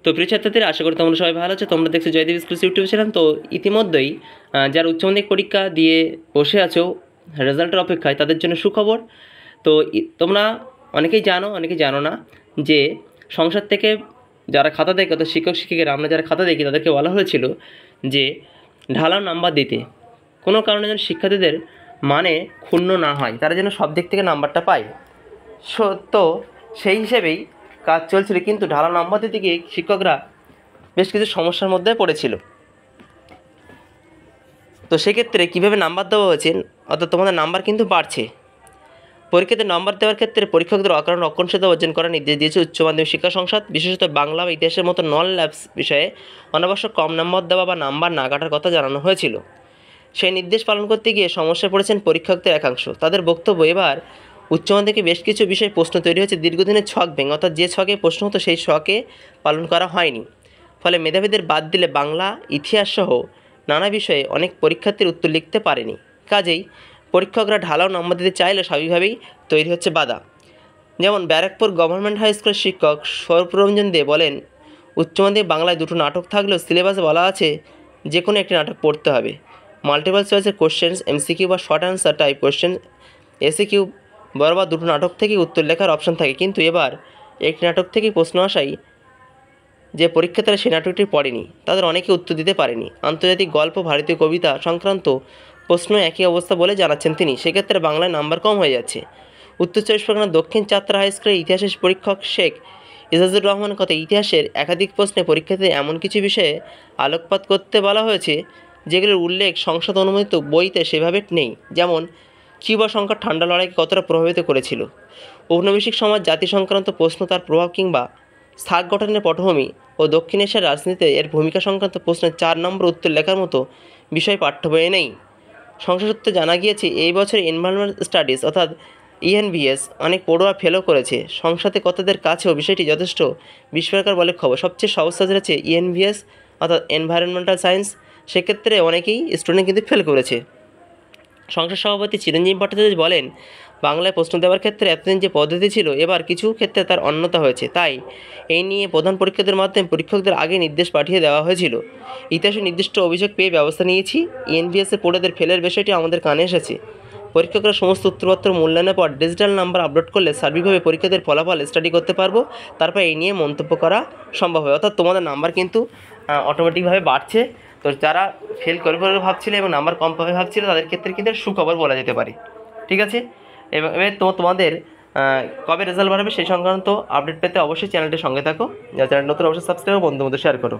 তো প্রিয় ছাত্রছাত্রীরা, আশা করি তোমরা সবাই ভালো আছো। তোমরা দেখছো জয়দেব স্কুল ইউটিউব চ্যানেল। তো ইতিমধ্যেই যারা উচ্চ মাধ্যমিক পরীক্ষা দিয়ে বসে আছো রেজাল্টের অপেক্ষায়, তাদের জন্য সুখবর। তো তোমরা অনেকেই জানো, অনেকেই জানো না যে সংসদ থেকে যারা খাতা দেখে, অর্থাৎ শিক্ষক শিক্ষিকারা আমরা যারা খাতা দেখি, তাদেরকে বলা হয়েছিল যে ঢালাও নাম্বার দিতে, কোনো কারণে যেন শিক্ষার্থীদের মানে ক্ষুণ্ণ না হয়, তারা যেন সব দিক থেকে নাম্বারটা পায়। তো সেই হিসেবেই কাজ চলছিল, কিন্তু ঢালাও নাম্বার দিতে গিয়ে শিক্ষকরা বেশ কিছু সমস্যার মধ্যে পড়েছিল। তো সেক্ষেত্রে কীভাবে নাম্বার দেওয়া হয়েছে, অর্থাৎ তোমাদের নাম্বার কিন্তু বাড়ছে। পরীক্ষাতে নাম্বার দেওয়ার ক্ষেত্রে পরীক্ষকদের অকারণ রক্ষণশীলতা অর্জন করার নির্দেশ দিয়েছে উচ্চ মাধ্যমিক শিক্ষা সংসদ। বিশেষত বাংলা বা ইতিহাসের মতো নন ল্যাবস বিষয়ে অনাবশ্যক কম নাম্বার দেওয়া বা নাম্বার না কাটার কথা জানানো হয়েছিল। সেই নির্দেশ পালন করতে গিয়ে সমস্যায় পড়েছেন পরীক্ষকদের একাংশ। তাদের বক্তব্য, এবার উচ্চ মাধ্যমিকে বেশ কিছু বিষয়ে প্রশ্ন তৈরি হয়েছে দীর্ঘদিনের ছক ভেঙে, অর্থাৎ যে ছকে প্রশ্ন হতো সেই ছকে পালন করা হয়নি। ফলে মেধাবীদের বাদ দিলে বাংলা, ইতিহাস সহ নানা বিষয়ে অনেক পরীক্ষার্থীর উত্তর লিখতে পারেনি। কাজেই পরীক্ষকরা ঢালাও নম্বর দিতে চাইলে স্বাভাবিকভাবেই তৈরি হচ্ছে বাধা। যেমন ব্যারাকপুর গভর্নমেন্ট হাই স্কুলের শিক্ষক স্বরূপরঞ্জন দে বলেন, উচ্চ মাধ্যমিক বাংলায় দুটো নাটক থাকলেও সিলেবাসে বলা আছে যে কোনো একটি নাটক পড়তে হবে। মাল্টিপল চয়েসের কোশ্চেন্স, এমসিকিউ বা short answer type question, SCQ বরাবর দুটো নাটক থেকেই উত্তর লেখার অপশন থাকে। কিন্তু এবার একটি নাটক থেকেই প্রশ্ন আসায় যে পরীক্ষার্থীরা সেই নাটকটি পড়েনি, তাদের অনেকে উত্তর দিতে পারেনি। আন্তর্জাতিক গল্প, ভারতীয় কবিতা সংক্রান্ত প্রশ্ন একই অবস্থা বলে জানাচ্ছেন তিনি। সেক্ষেত্রে বাংলায় নাম্বার কম হয়ে যাচ্ছে। উত্তর 24 পরগনা দক্ষিণ চাত্রা হাই স্কুলের ইতিহাসের পরীক্ষক শেখ ইজাজুর রহমানের কথা, ইতিহাসের একাধিক প্রশ্নে পরীক্ষার্থীদের এমন কিছু বিষয়ে আলোকপাত করতে বলা হয়েছে যেগুলোর উল্লেখ সংসদ অনুমোদিত বইতে সেভাবে নেই। যেমন কিউবা সংকট ঠান্ডা লড়াইকে কতটা প্রভাবিত করেছিল, ঔপনিবেশিক সমাজ, জাতি সংক্রান্ত প্রশ্ন, তার প্রভাব কিংবা স্থাক গঠনের পটভূমি ও দক্ষিণ এশিয়ার রাজনীতিতে এর ভূমিকা সংক্রান্ত প্রশ্নের 4 নম্বর উত্তর লেখার মতো বিষয় পাঠ্য বইয়ে নেই। সংসদ সূত্রে জানা গিয়েছে, এই বছর এনভায়রনমেন্ট স্টাডিজ অর্থাৎ ইএনভিএস অনেক পড়ুয়া ফেলও করেছে। সংসদে কতদের কাছেও বিষয়টি যথেষ্ট বিস্ময়কর বলে খবর। সবচেয়ে সহজ সাজের হচ্ছে ইএনভিএস অর্থাৎ এনভায়রনমেন্টাল সায়েন্স, সেক্ষেত্রে অনেকেই স্টুডেন্ট কিন্তু ফেল করেছে। সংসদ সভাপতি চিরঞ্জীব ভট্টাচার্য বলেন, বাংলায় প্রশ্ন দেওয়ার ক্ষেত্রে এতদিন যে পদ্ধতি ছিল, এবার কিছু ক্ষেত্রে তার অন্যতা হয়েছে। তাই এই নিয়ে প্রধান পরীক্ষকদের মাধ্যমে পরীক্ষকদের আগে নির্দেশ পাঠিয়ে দেওয়া হয়েছিল। ইতিহাসে নির্দিষ্ট অভিযোগ পেয়ে ব্যবস্থা নিয়েছি। ইএনভিএসে পড়েদের ফেলের বিষয়টি আমাদের কানে এসেছে। পরীক্ষকরা সমস্ত উত্তরপত্র মূল্যায়নের পর ডিজিটাল নাম্বার আপলোড করলে সার্বিকভাবে পরীক্ষাদের ফলাফল স্টাডি করতে পারবো, তারপর এই নিয়ে মন্তব্য করা সম্ভব হবে। অর্থাৎ তোমাদের নাম্বার কিন্তু অটোমেটিকভাবে বাড়ছে। তো যারা ফেল করবে বলে ভাবছিল এবং নাম্বার কম পাবে ভাবছিল, তাদের ক্ষেত্রে কিন্তু সুখবর বলা যেতে পারে। ঠিক আছে, এবং এবার তোমাদের কবে রেজাল্ট বাড়বে সেই সংক্রান্ত আপডেট পেতে অবশ্যই চ্যানেলটির সঙ্গে থাকো। যারা চ্যানেল নতুন অবশ্যই সাবস্ক্রাইব, বন্ধুদের শেয়ার করো।